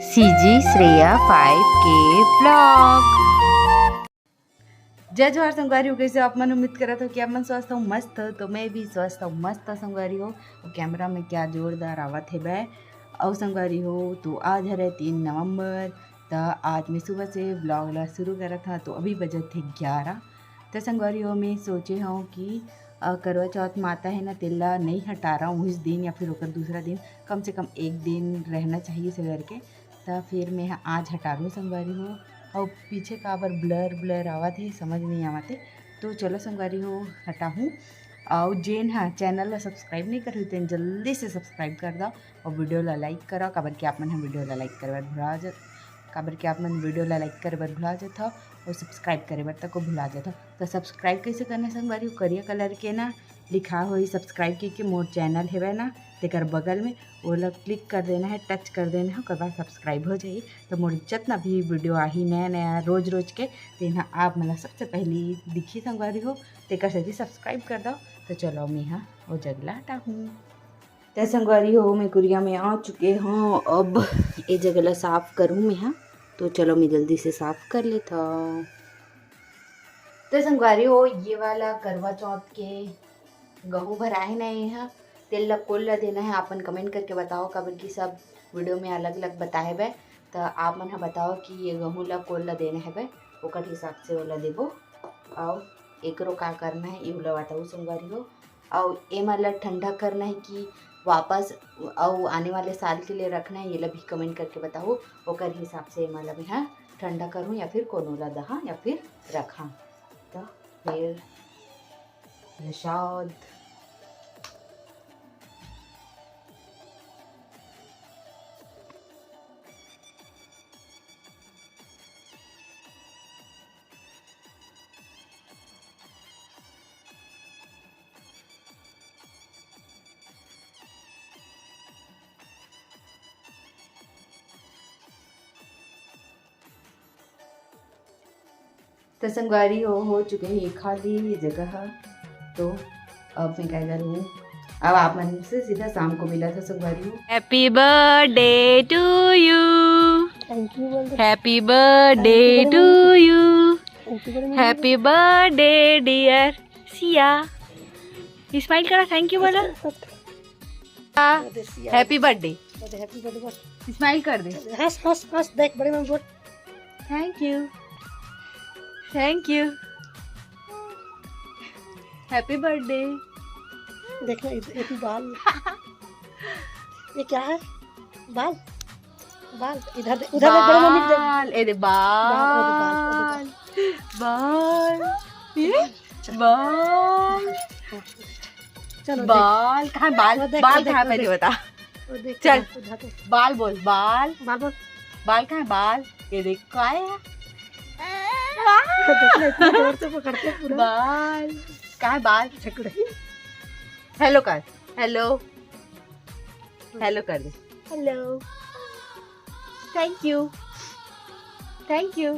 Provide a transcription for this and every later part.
CG Shreya 5K blog. जय जवाहर संगवारी हो। कैसे आप मन उम्मीद करा था कि आप मन स्वस्थ हो मस्त हो, तो मैं भी स्वस्थ हूँ मस्त संगवारी हो। और कैमरा में क्या जोरदार आवत है बै और संगवारी हो। तो आज है 3 नवंबर। तो आज मैं सुबह से ब्लॉग ला शुरू करा था, तो अभी बजे थे 11। तो संगवारी हो मैं सोचे हूँ कि करवा चौथ माता है ना, तिल्ला नहीं हटा रहा हूँ इस दिन या फिर होकर दूसरा दिन, कम से कम एक दिन रहना चाहिए से करके। तो फिर मैं आज हटा दूँ संगवारी हो। और पीछे का पर ब्लर ब्लर आवाज़ है, समझ नहीं आवाते। तो चलो संगवारी हो हटा हूँ। और जेन हाँ चैनल ला सब्सक्राइब नहीं कर तो जल्दी से सब्सक्राइब कर दो और वीडियो ला लाइक करो। काबर कि आप मन वीडियो ला लाइक करे भुला जा, काबर कि आप मन वीडियो ला लाइक करे भुला जाता और सब्सक्राइब करे तक को भुला जाता। तो सब्सक्राइब कैसे करना संगवारी हो, करिया कलर के ना लिखा हो सब्सक्राइब के मोर चैनल है ना, तेकर बगल में वो लोग क्लिक कर देना है, टच कर देना है, उसके बाद सब्सक्राइब हो जाए। तो मोर जितना भी वीडियो आही नया नया रोज रोज के तेना आप मतलब सबसे पहले दिखी संगवारी हो, तेकर से सब्सक्राइब कर दो। तो चलो मैं हाँ वो जगला हटा हूँ। तो संगवारी हो मैं कुरिया में आ चुके हूँ, अब ये जगला साफ़ करूँ मैं हाँ। तो चलो मैं जल्दी से साफ़ कर लेता हूँ। तो संगवारी हो ये वाला करवा चौथ के गहूँ भराए नहीं है, तेल ला कोल ला देना है। आपन कमेंट करके बताओ, काबर की सब वीडियो में अलग अलग बताए बे। तो आप मन बताओ कि ये गहूँ ला कोल ला देना है बे, ओकर हिसाब से ओला देबो। और एकरो का करना है ये ला बताओ संगवारी हो। और ए माला ठंडा करना है कि वापस और आने वाले साल के लिए रखना है, ये ला भी कमेंट करके बताओ। ओकर हिसाब से माला में हाँ ठंडा करूँ या फिर कोनो ला दहा या फिर रखा। तो फिर प्रसाद तो संगवारी हो चुके हैं खाली जगह। तो अब मैं क्या करूँ, अब आप मन से सीधा शाम को मिला था संगवारी हो। Happy birthday to you, thank you बोल दे। Happy birthday to you, happy birthday dear Siya. Smile करा, थैंक यू बोला। Happy birthday, happy birthday smile कर दे। हंस हंस हंस देख बड़े में बोल thank you, thank you, happy birthday. देखना ये तू बाल ये क्या है, बाल बाल इधर देख, उधर देख बड़े मम्मी देख। बाल ए दे बाल बाल ये बाल चलो बाल कहाँ बाल बाल कहाँ पहले बता। देख चल उधर देख बाल बोल, बाल बाल बोल बाल कहाँ है बाल, ये देख का है देखना इतना जोर से पकड़ते पूरा बाल कहाँ है बाल। छकड़े हेलो कर, हेलो हेलो कर दे। Hello thank you, thank you.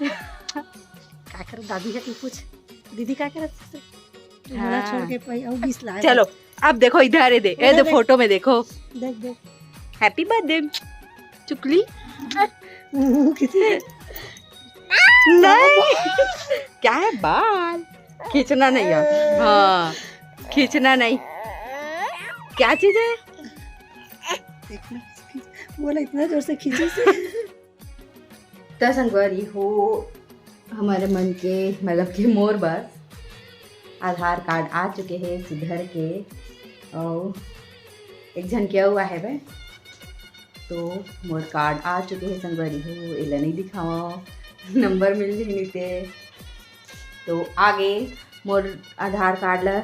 क्या कर दादी है कि कुछ दीदी क्या कर हाँ। छोड़ के पाई और 20 लाए। चलो अब देखो इधर दे, ये दो फोटो में देखो। देख देख हैप्पी बर्थडे चुकली। किसी नहीं क्या है बाल खींचना नहीं है, हाँ खींचना नहीं। क्या चीज है देखना बोला इतना जोर से खींची से। तो संगवारी हो हमारे मन के मतलब कि मोर बस आधार कार्ड आ चुके हैं सुधर के, और एक जन क्या हुआ है भाई। तो मोर कार्ड आ चुके हैं संगवारी हो, इला नहीं दिखाओ नंबर मिल ही नहीं थे। तो आगे मोर आधार कार्ड ला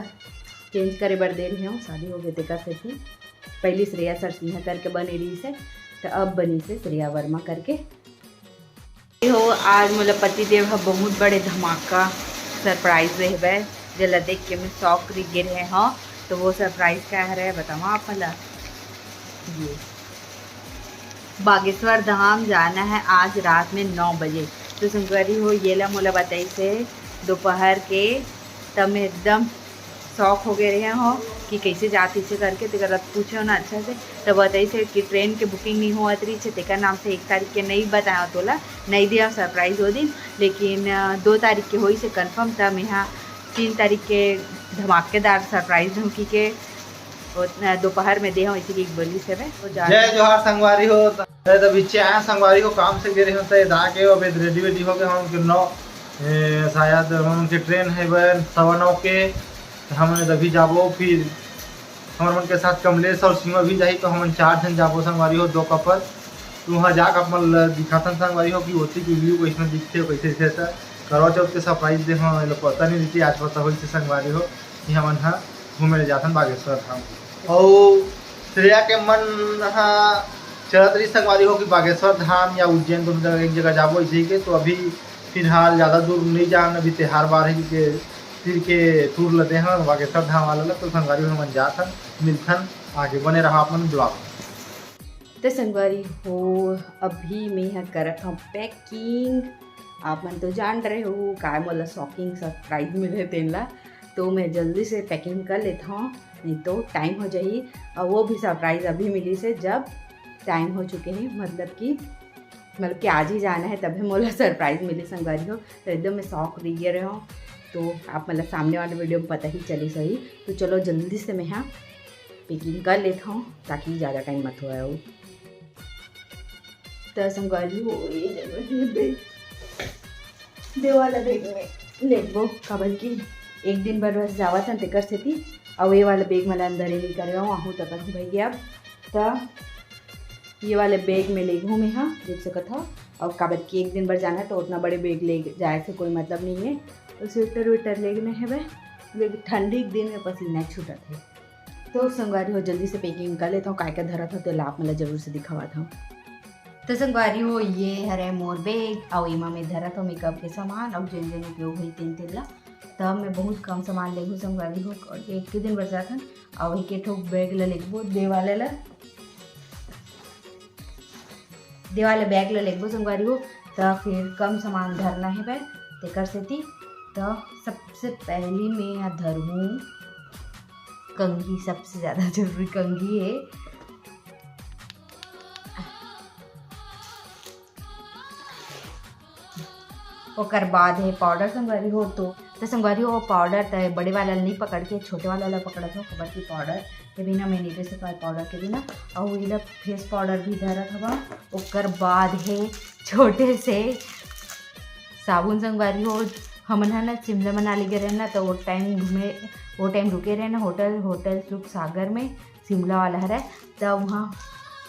चेंज करे बर दे रही हूँ, शादी हो गई तेकर से थी। पहली श्रेया सरसिंहा करके बने रही से, तो अब बनी से श्रेया वर्मा करके हो। आज मोला पति देव हा बहुत बड़े धमाका सरप्राइज रहे जला देख के मैं शौक रह गिर है। हाँ तो वो सरप्राइज क्या है बताओ आप मला। ये बागेश्वर धाम जाना है आज रात में 9 बजे। तो संगवारी हो ये ला मोला बताई से दोपहर के तब मैं एकदम शौक हो गए रहे हो कि कैसे जाती से करके तो गलत पूछो ना अच्छा से तो बताई से कि ट्रेन के बुकिंग नहीं हुआ रही है तेकर नाम से 1 तारीख के नहीं बताया तोला नहीं दिया सरप्राइज हो दिन लेकिन 2 तारीख के हुई से कन्फर्म था मैं यहाँ 3 तारीख के धमाकेदार सरप्राइज हूँ कि दोपहर में दे हूँ इसी की बोली से मैं जय जोहार संगवारी हो तो बीचे आया संगवारी हो काम से गिरे होते दाके अब रेडी वेडी हो गए हम के 9 शायद हम के ट्रेन है 9:15 के हम अभी जाबो फिर हमारे मन के साथ कमलेश और सिंह भी जाही तो हम 4 जन जाबो संगवारी हो 2 कपल तो वहाँ जाकर अपन दिखाथन संगवारी हो कि होती की व्यू कैसे दिखते कैसे दिखते करवा चौथ के सरप्राइज दे हम पता नहीं देती आज पता हो संगवारी हो कि हम घूमे जाथन बागेश्वर धाम और श्रेया के मन चलत रही संगवारी हो कि बागेश्वर धाम या उज्जैन दोनों जगह एक जगह जाबो इसी के तो अभी फिलहाल ज़्यादा दूर नहीं जान अभी त्योहार बार है कि फिर के टूर लेते हैं बागेश्वर धाम वाला तो संगवारी हो मन जाथन मिलथन आगे बने रहा अपन ब्लॉग तो संगवारी हो अभी मैं यहाँ करत हूँ पैकिंग आप मन तो जान रहे हो काय मोला शॉकिंग सरप्राइज मिले तेला तो मैं जल्दी से पैकिंग कर लेता हूँ नहीं तो टाइम हो जाए और वो भी सरप्राइज़ अभी मिली से जब टाइम हो चुके हैं मतलब कि आज ही जाना है तभी मोला सरप्राइज़ मिली संगवारी हो तो एकदम मैं शौक रही रहे हूँ तो आप मतलब सामने वाले वीडियो में पता ही चली सही तो चलो जल्दी से मैं यहाँ पैकिंग कर लेता हूँ ताकि ज़्यादा टाइम मत हो हो तो संगवारी हो ये देवाला बैग में लेबो काबर की एक दिन भर बस जावा था तेकर से थी और ये वाला बैग मैं अंदर ही नहीं कर आहूँ तक भाई अब तो ये वाले बैग में ले घूँ मैं हाँ देख सकता था और काबर की एक दिन भर जाना है तो उतना बड़े बैग ले जाए से कोई मतलब नहीं है तो स्वेटर वेटर लेने है वह ठंडी के दिन में पसीना छूटा थे तो संगवारी हो जल्दी से पैकिंग कर लेता हूँ काय का धरा था तो लाभ मतलब जरूर से दिखावा था तो संगवारी हो ये हरे मोर बैग और इमा में धरा था मेकअप के सामान और जिन जिन उपयोग हुई तीन तेला तब मैं बहुत कम सामान ले हूँ संगवारी हो और एक के दिन बचा था और वही के ठोक बैग ले लेबो देवाले बैग ले लेबो संगवारी हो तो फिर कम सामान धरना है भाई तेकर से थी तो सबसे पहली मैं यहाँ धरूँ कंघी सबसे ज़्यादा जरूरी कंघी है और बाद है पाउडर संगवारी हो तो संगवारी हो पाउडर तो बड़े वाला नहीं पकड़ के छोटे वाला पकड़ा था खबर की पाउडर के बिना मैं नीचे से पाउडर के बिना और वही फेस पाउडर भी धरा था और बाद है छोटे से साबुन संगवारी हो हमन है ना शिमला मनाली गए रहे ना तो वो टाइम रुके रहे ना होटल सुख सागर में शिमला वाला है तो वहाँ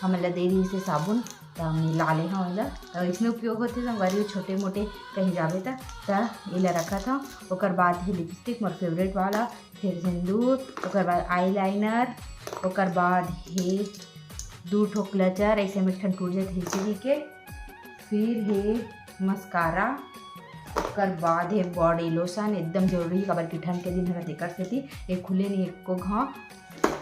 हमें दे रही से साबुन तो हमने ला ले हाँ वाला तो इसमें उपयोग होते संगवारी छोटे मोटे कहीं जावे था तो ये रखा था और बाद है लिपस्टिक मोर फेवरेट वाला फिर सिंदूर और बाद आई लाइनर और बाद है 2 ठो क्लचर ऐसे में ठंड टूट जाते इसी के फिर है मस्कारा और बाद है बॉडी लोशन एकदम जरूरी खबर की ठंड के दिन है देकर से थी एक खुले नहीं एक को घाव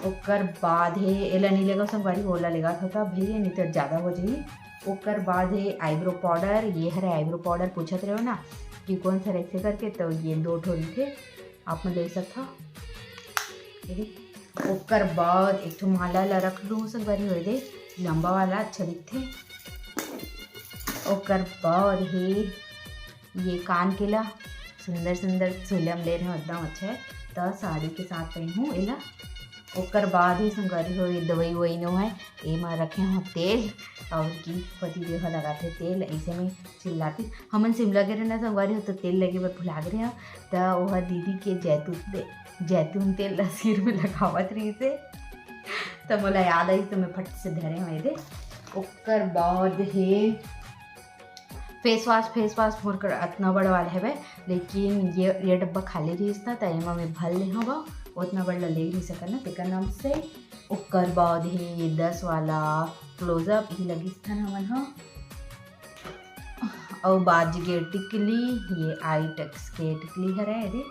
ओकर बाद है एला नहीं लेगा संगवारी ओला लेगा था भैया नहीं तो ज़्यादा हो जाइए ओकर बाद है आईब्रो पाउडर ये हरे आईब्रो पाउडर पूछत रहे हो ना कि कौन सा ऐसे करके तो ये 2 ठो थे आप में ले सकता ओकर बाद एक ठो माला ला रख लूँ संगवारी हो दे लंबा वाला अच्छा दिखते ओकर बाद है ये कान के ला सुंदर सुलम ले रहे हो एकदम अच्छा है तो साड़ी के साथ पहनूँ एला ओकर बाद ही संगवारी हो दवाई वही नो है एमा रखे हो तेल और की पति देव लगाते तेल ऐसे में चिल्लाती हमन शिमला गए ना संगवारी हो तो तेल लगे पर भुला गए हैं तो वह दीदी के जैतून तेल सिर में लगावत रही से तो मोला याद आई तो मैं फट से धरे हुए दे ओकर बाद है फेस वाश मोर कर इतना बड़ा वाला है लेकिन ये डब्बा खाली रही था तो एमा में भल ले हवा उतना बड़ा ले नहीं सका ना तेकर नाम से ओकर बाद है ये 10 वाला क्लोजअप ही लगी था हमन हाँ और बाज के टिकली ये आई टक्स के टिकली है रे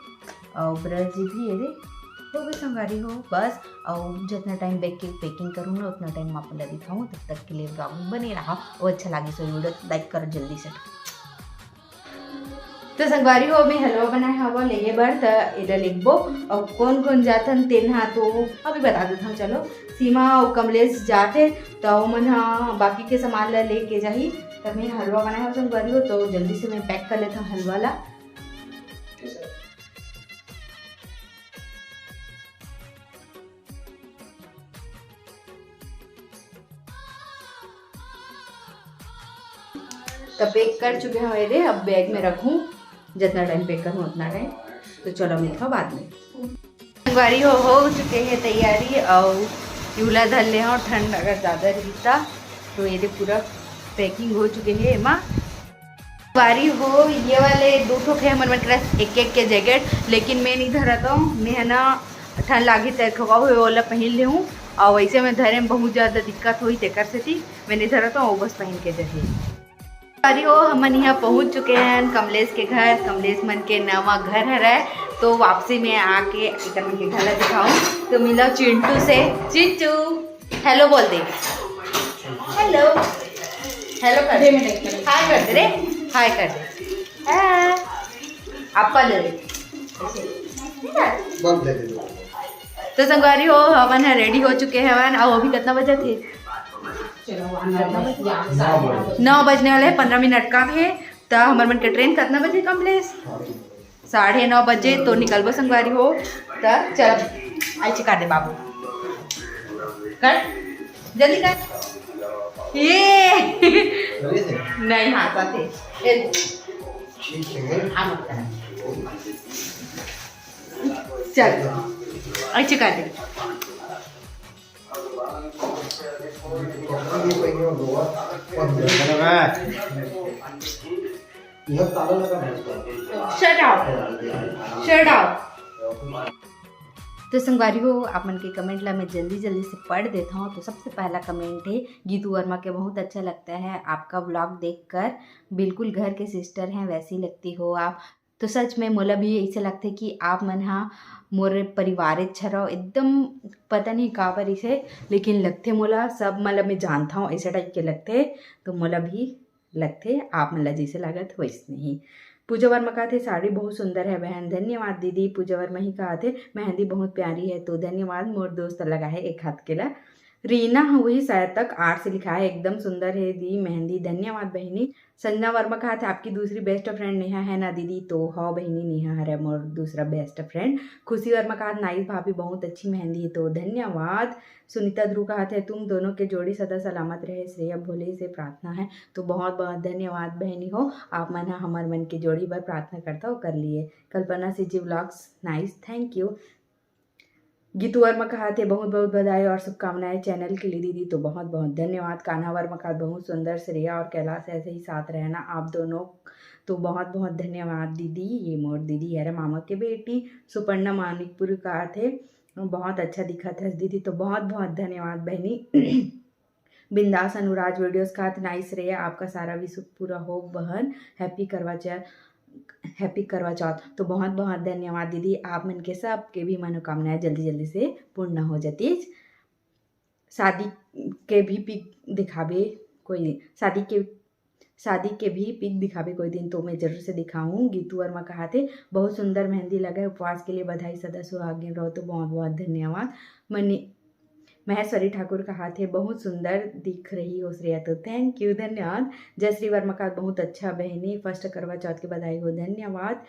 और ब्रश भी है रे तो भी संगवारी हो बस और जितना टाइम बैग के पैकिंग करूँ ना उतना टाइम आप लोग दिखाऊँ तब तक के लिए ब्लॉग बने रहा और अच्छा लगे सो वीडियो लाइक करो जल्दी से तो संगवारी हो मैं हलवा बनाया हवा ले बर तो इधर लिखबो और कौन कौन जाथन तेन हाँ तो अभी बता देता हूँ। चलो सीमा और कमलेश जाते तो मन हाँ बाकी के सामान ला लेके जाही। तो मैं हलवा बनाया हूँ संगवारी हो तो जल्दी से मैं पैक कर लेता हूँ हलवा ला। तो पैक कर चुके हैं मेरे, अब बैग में रखूँ जितना टाइम पैक करूँ उतना टाइम। तो चलो मिलता बाद में। संगवारी हो चुके हैं तैयारी और यूला धर ले और ठंड अगर ज़्यादा रहता तो ये पूरा पैकिंग हो चुके हैं। एमा संगवारी हो ये वाले 2 ठोक है मन एक एक के जैकेट, लेकिन मैं नहीं धरता हूँ। मैं है ना ठंड लागी तैरखवा हुए वाला पहन ले हूँ और वैसे में धरे में बहुत ज़्यादा दिक्कत हुई तेकर से थी मैं नहीं धरता हूँ, बस पहन के जहे। संगवारी हो हम यहाँ पहुँच चुके हैं कमलेश के घर। कमलेश मन के नवा घर है तो वापसी में आके एक मन के घर दिखाऊँ तो मिला चिंटू से। चिंटू हेलो बोल दे, हेलो हेलो कर दे, हाय कर दे रे, हाय कर दे, आपा ले तो संगवारी हो हवन है रेडी हो चुके हैं हवन। और अभी कितना बजे थे 9 बजने वाले हैं, 15 मिनट का है। तो हमारे मन के ट्रेन कितना बजे कमलेश 9:30 बजे तो निकलबो संगवारी हो। तो चल आई चिका दे बाबू, कर जल्दी कर। ये नहीं हाथा थे चल आई चिका दे। Shut up. तो संगवारी हो आप मन के कमेंट ला मैं जल्दी जल्दी से पढ़ देता हूँ। तो सबसे पहला कमेंट है गीतू वर्मा के, बहुत अच्छा लगता है आपका व्लॉग देखकर, बिल्कुल घर के सिस्टर हैं वैसी लगती हो आप। तो सच में मोला भी ऐसे लगते कि आप मन हाँ मोर परिवार अच्छा रहो एकदम, पता नहीं कहाँ पर इसे लेकिन लगते मोला सब मतलब मैं जानता हूँ ऐसे टाइप के लगते। तो मोला भी लगते आप मतलब जैसे लागत वैसे ही। पूजा वर्मा कहा थे साड़ी बहुत सुंदर है बहन, धन्यवाद दीदी। पूजा वर्मा ही कहा थे मेहंदी बहुत प्यारी है तो धन्यवाद। मोर दोस्त लगा है एक हाथ के ला। रीना वही शायद तक 8 से लिखा है, एकदम सुंदर है दी मेहंदी, धन्यवाद बहनी। संजना वर्मा कहा था आपकी दूसरी बेस्ट फ्रेंड नेहा है ना दीदी, तो हाँ बहनी नेहा है मोर दूसरा बेस्ट फ्रेंड। खुशी वर्मा कहा नाइस भाभी बहुत अच्छी मेहंदी है तो धन्यवाद। सुनीता ध्रुव कहा था तुम दोनों के जोड़ी सदा सलामत रहे श्रेया भोले से प्रार्थना है तो बहुत बहुत धन्यवाद बहनी हो, आप मन हमारे मन की जोड़ी पर प्रार्थना करता हो कर लिए। Kalpana CG vlogs nice thank you. Geetu Verma कहा थे बहुत बहुत बधाई और शुभकामनाएं चैनल के लिए दीदी, तो बहुत बहुत धन्यवाद। कान्हा वर्मा कहा बहुत सुंदर, श्रेया और कैलाश ऐसे ही साथ रहना आप दोनों, तो बहुत बहुत धन्यवाद दीदी। ये मोर दीदी है मामा के बेटी। सुपर्णा मानिकपुर कहा थे बहुत अच्छा दिखा था दीदी, तो बहुत बहुत धन्यवाद बहनी। बिंदास अनुराज वीडियोस कहा था नाइस श्रेया आपका सारा विश पूरा हो बहन, हैप्पी करवा चौथ, तो बहुत बहुत धन्यवाद दीदी। आप मन के सब के भी मनोकामनाएं जल्दी जल्दी से पूर्ण हो जाती। शादी के भी पिक दिखावे कोई, शादी के भी पिक दिखावे कोई दिन तो मैं जरूर से दिखाऊं। गीतू वर्मा कहा थे बहुत सुंदर मेहंदी लगा है, उपवास के लिए बधाई, सदा सुहागिन रहो, तो बहुत बहुत धन्यवाद। महेश्वरी ठाकुर कहा थे बहुत सुंदर दिख रही हो श्रेया, तो थैंक यू धन्यवाद। जयश्री वर्मा का बहुत अच्छा बहनी, फर्स्ट करवा चौथ की बधाई हो, धन्यवाद।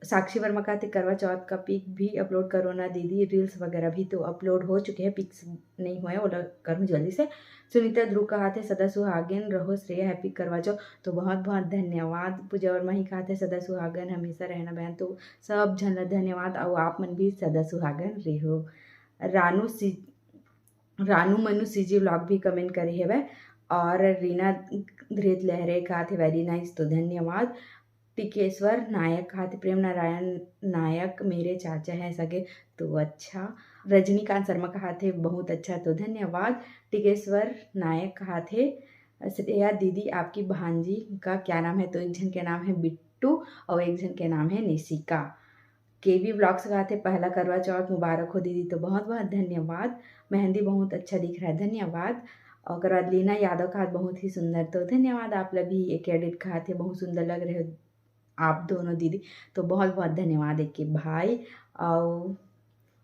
साक्षी वर्मा का थे करवा चौथ का पिक भी अपलोड करो ना दीदी, रील्स वगैरह भी तो अपलोड हो चुके हैं, पिक्स नहीं हुए वो करूँ जल्दी से। सुनीता ध्रुव कहा थे सदा सुहागन रहो श्रेया, हैप्पी करवा चौथ, तो बहुत बहुत धन्यवाद। पूजा वर्मा ही कहा थे सदा सुहागन हमेशा रहना बहन, तो सब झन धन्यवाद और आप मन भी सदा सुहागन रहो। रानू मनु सीजी व्लॉग भी कमेंट करे है वह, और रीना धृत लहरे कहा थे वेरी नाइस, तो धन्यवाद। टिकेश्वर नायक कहा थे प्रेम नारायण नायक मेरे चाचा हैं सगे, तो अच्छा। रजनीकांत शर्मा कहा थे बहुत अच्छा, तो धन्यवाद। टिकेश्वर नायक कहा थे श्रेया दीदी आपकी भांजी का क्या नाम है, तो एक जन के नाम है बिट्टू और एक जन के नाम है निशिका। केवी व्लॉग्स कहा थे पहला करवा चौथ मुबारक हो दीदी, तो बहुत बहुत धन्यवाद। मेहंदी बहुत अच्छा दिख रहा है, धन्यवाद। और लीना यादव का बहुत ही सुंदर, तो धन्यवाद। आप लोग भी एक एडिट कहा थे बहुत सुंदर लग रहे हो आप दोनों दीदी, तो बहुत बहुत धन्यवाद एक के भाई। और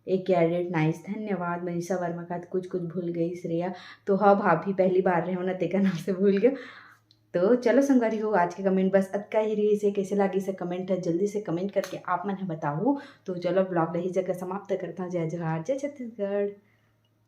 एक कैडेट नाइस, धन्यवाद। मनीषा वर्मा का कुछ कुछ भूल गई श्रेया, तो हाँ भाभी पहली बार रहे हो ना तेका नाम से भूल गए। तो चलो संगवारी हो, आज के कमेंट बस अतका ही रही से। कैसे लगी से कमेंट है जल्दी से कमेंट करके आप मन बताओ। तो चलो ब्लॉग रही जगह समाप्त करता हूँ। जय जोहार, जय छत्तीसगढ़।